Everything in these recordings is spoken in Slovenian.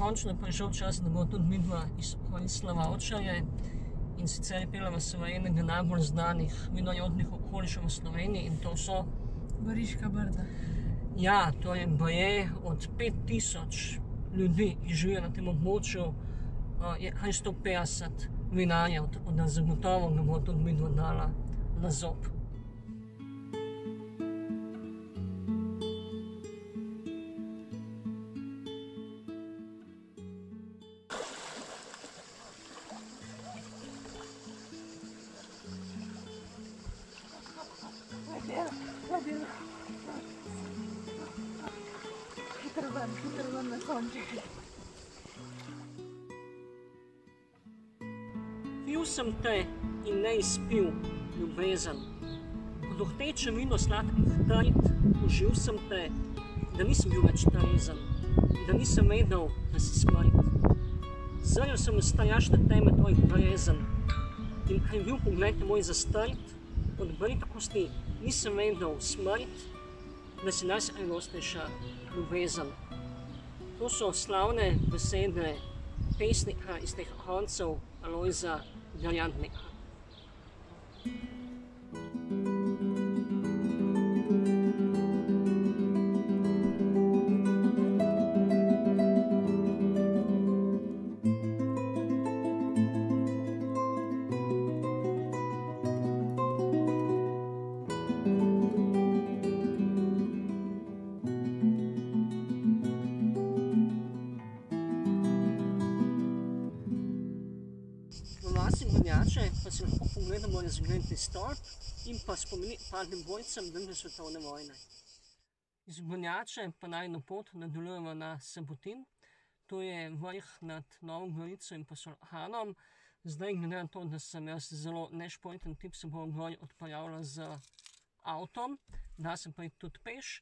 končno prišel čas, da bo tudi midva izkoristila vavčerje. In sicer peljeva se v enega najbolj znanih vinorodnih okolišev v Sloveniji in to so Goriška Brda. Ja, to je baje od 5000 ljudi, ki živijo na tem območju, je 150 vinarjev, tako da zagotovo ga bo tudi midva dala na zob. Hitro ven na sonček. Pil sem te in ne izpil ljubezen. Ko dohteče vino sladkih trt, užil sem te, da nisem bil več trezen, da nisem vedel, da si smrt. Zrl sem v strašne teme tvojih brezen in kaj je bil pogled moj zastrt, od bridkosti nisem vedel smrt, da si najskrajnostnejša ljubezen. To so slavne besede pesnika iz teh koncev Alojza Garjandnika. V vasi Brnjače pa si lahko pogledamo razgledni stolp in pa spomenik padlim bojcem druge svetovne vojne. Iz Brnjače pa najino pot nadaljujemo na Sabotin. To je vrh nad Novo Gorico in pa Solhanom. Zdaj, glede na to, da sem jaz zelo nešporten tip, se bom gor odpravljala z avtom, da sem pa tudi peš.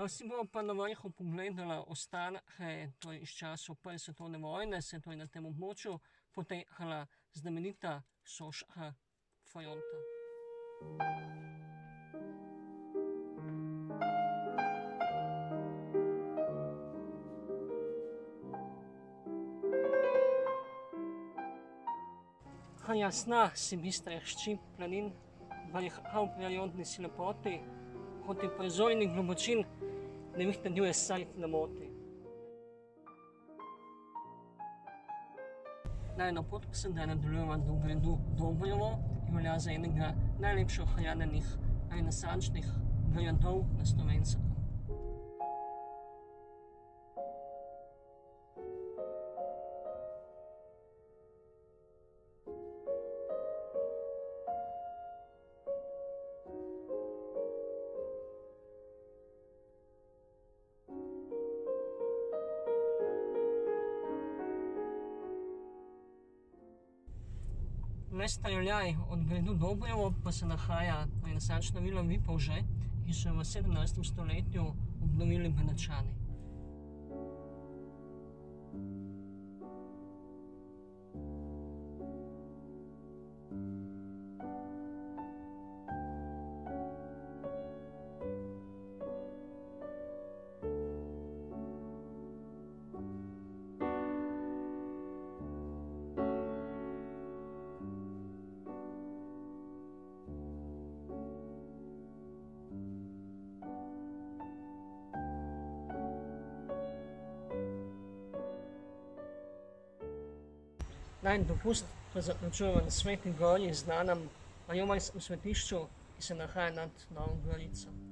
Si bomo pa na vrhu pogledala ostanke iz časov Prve svetovne vojne, se je na tem območju potekala znamenita soška fronta. Jasna si bistrih ščip planin, barjhav prirodni si lepoti, kot je prizornih globočin, ne vih tedjuje sajt na moti. Najino pot pa se da nadaljujeva do gradu Dobrovo, ki velja za enega najlepše ohranjenih renesančnih gradov na Slovenskem. Mesta Joljaj od gradu Dobrovo pa se nahaja renesančna vila Vipavže, ki so jo v 17. stoletju obnovili Brnjačani. Najin dopust pa zaključujemo na Sveti gori, znanem romarskem svetišču, ki se nahaja nad Novo Gorico.